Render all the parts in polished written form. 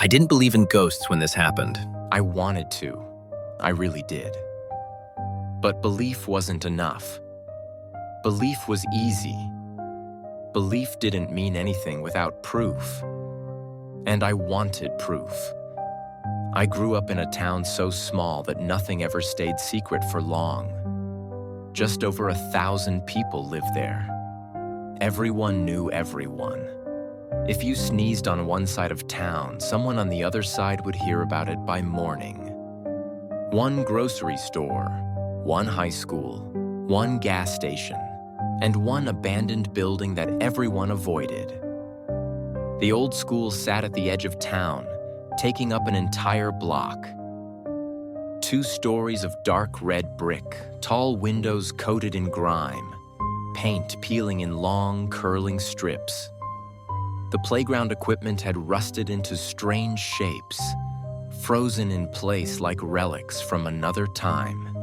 I didn't believe in ghosts when this happened. I wanted to. I really did. But belief wasn't enough. Belief was easy. Belief didn't mean anything without proof. And I wanted proof. I grew up in a town so small that nothing ever stayed secret for long. Just over 1,000 people lived there. Everyone knew everyone. If you sneezed on one side of town, someone on the other side would hear about it by morning. One grocery store, one high school, one gas station, and one abandoned building that everyone avoided. The old school sat at the edge of town, taking up an entire block. 2 stories of dark red brick, tall windows coated in grime, paint peeling in long, curling strips. The playground equipment had rusted into strange shapes, frozen in place like relics from another time.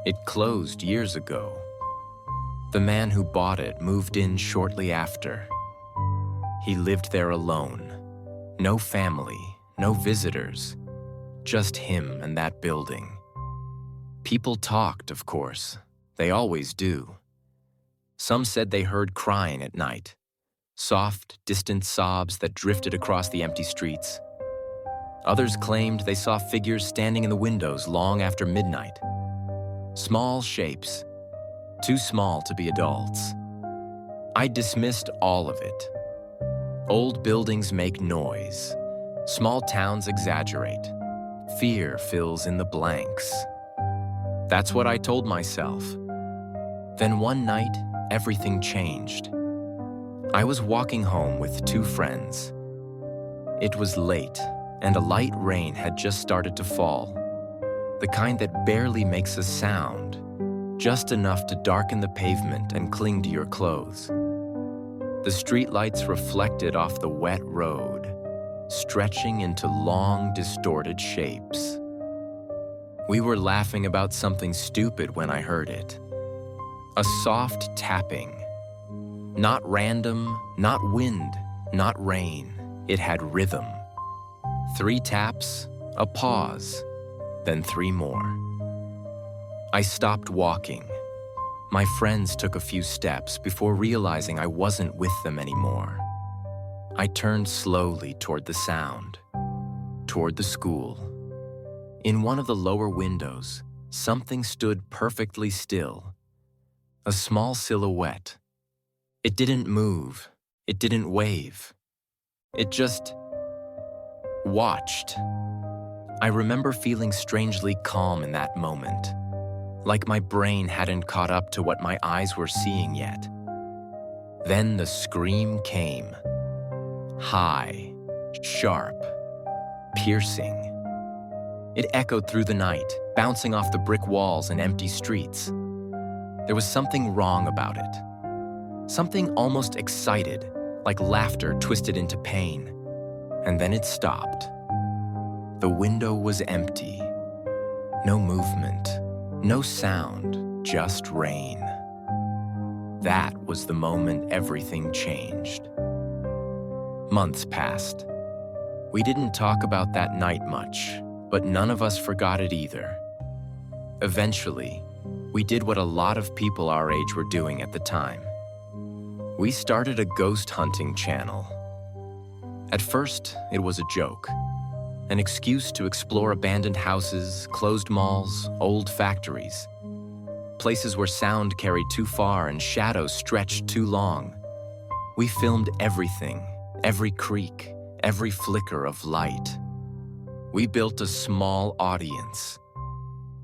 It closed years ago. The man who bought it moved in shortly after. He lived there alone. No family, no visitors, just him and that building. People talked, of course. They always do. Some said they heard crying at night, soft, distant sobs that drifted across the empty streets. Others claimed they saw figures standing in the windows long after midnight. Small shapes, too small to be adults. I dismissed all of it. Old buildings make noise. Small towns exaggerate. Fear fills in the blanks. That's what I told myself. Then one night, everything changed. I was walking home with 2 friends. It was late, and a light rain had just started to fall. The kind that barely makes a sound, just enough to darken the pavement and cling to your clothes. The streetlights reflected off the wet road, stretching into long, distorted shapes. We were laughing about something stupid when I heard it. A soft tapping. Not random, not wind, not rain. It had rhythm. 3 taps, a pause, then 3 more. I stopped walking. My friends took a few steps before realizing I wasn't with them anymore. I turned slowly toward the sound, toward the school. In one of the lower windows, something stood perfectly still. A small silhouette. It didn't move. It didn't wave. It just watched. I remember feeling strangely calm in that moment, like my brain hadn't caught up to what my eyes were seeing yet. Then the scream came. High, sharp, piercing. It echoed through the night, bouncing off the brick walls and empty streets. There was something wrong about it. Something almost excited, like laughter twisted into pain. And then it stopped. The window was empty. No movement, no sound, just rain. That was the moment everything changed. Months passed. We didn't talk about that night much, but none of us forgot it either. Eventually, we did what a lot of people our age were doing at the time. We started a ghost hunting channel. At first, it was a joke, an excuse to explore abandoned houses, closed malls, old factories, places where sound carried too far and shadows stretched too long. We filmed everything, every creak, every flicker of light. We built a small audience,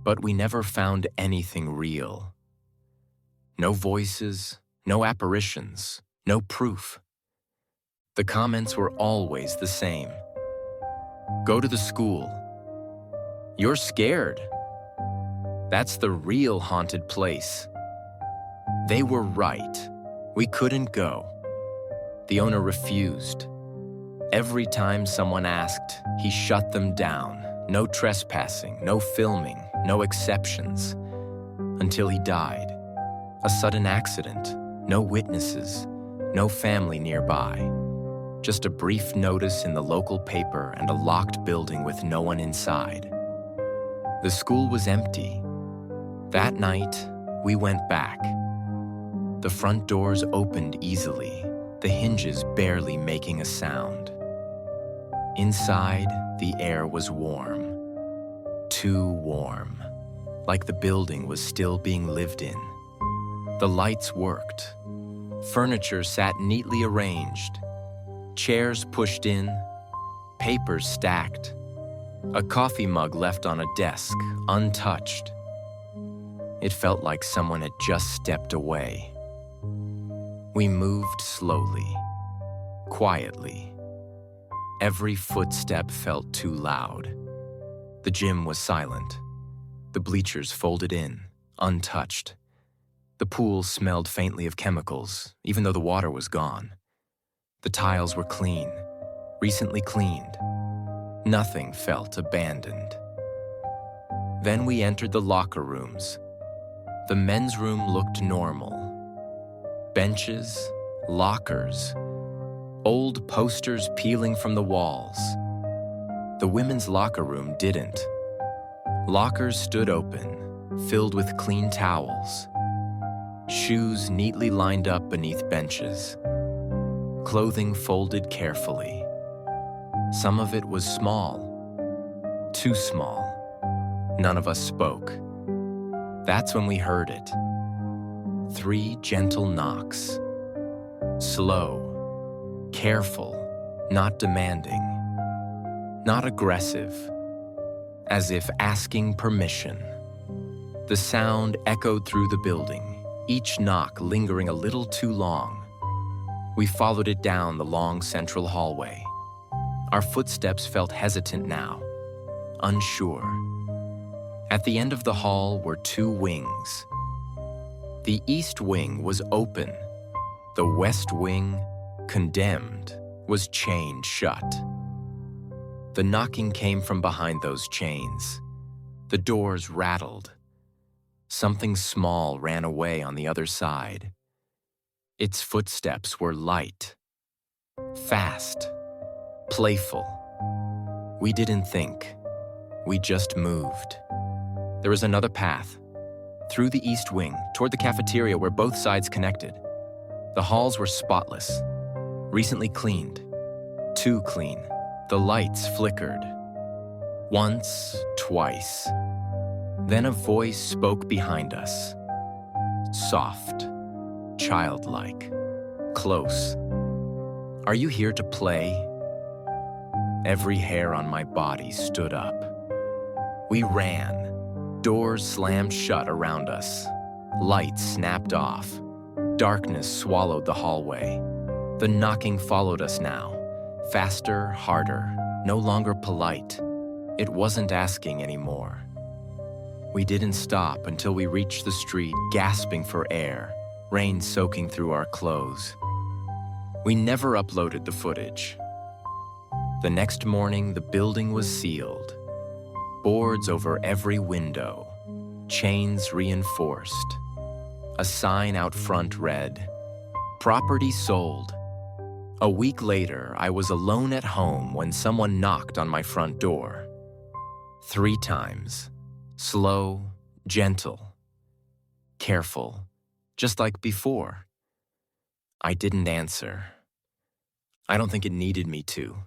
but we never found anything real. No voices, no apparitions, no proof. The comments were always the same. Go to the school. You're scared. That's the real haunted place. They were right. We couldn't go. The owner refused. Every time someone asked, he shut them down. No trespassing, no filming, no exceptions. Until he died. A sudden accident, no witnesses, no family nearby. Just a brief notice in the local paper and a locked building with no one inside. The school was empty. That night, we went back. The front doors opened easily, the hinges barely making a sound. Inside, the air was warm. Too warm, like the building was still being lived in. The lights worked. Furniture sat neatly arranged. Chairs pushed in, papers stacked. A coffee mug left on a desk, untouched. It felt like someone had just stepped away. We moved slowly, quietly. Every footstep felt too loud. The gym was silent. The bleachers folded in, untouched. The pool smelled faintly of chemicals, even though the water was gone. The tiles were clean, recently cleaned. Nothing felt abandoned. Then we entered the locker rooms. The men's room looked normal. Benches, lockers, old posters peeling from the walls. The women's locker room didn't. Lockers stood open, filled with clean towels. Shoes neatly lined up beneath benches. Clothing folded carefully. Some of it was small, too small. None of us spoke. That's when we heard it. 3 gentle knocks. Slow, careful, not demanding, not aggressive, as if asking permission. The sound echoed through the building, each knock lingering a little too long. We followed it down the long central hallway. Our footsteps felt hesitant now, unsure. At the end of the hall were 2 wings. The east wing was open. The west wing, condemned, was chained shut. The knocking came from behind those chains. The doors rattled. Something small ran away on the other side. Its footsteps were light, fast, playful. We didn't think. We just moved. There was another path, through the east wing, toward the cafeteria where both sides connected. The halls were spotless, recently cleaned, too clean. The lights flickered. Once, twice. Then a voice spoke behind us. Soft, childlike, close. Are you here to play? Every hair on my body stood up. We ran. Doors slammed shut around us. Lights snapped off. Darkness swallowed the hallway. The knocking followed us now. Faster, harder, no longer polite. It wasn't asking anymore. We didn't stop until we reached the street, gasping for air, rain soaking through our clothes. We never uploaded the footage. The next morning, the building was sealed. Boards over every window, chains reinforced. A sign out front read, "Property sold." A week later, I was alone at home when someone knocked on my front door. 3 times. Slow, gentle, careful, just like before. I didn't answer. I don't think it needed me to.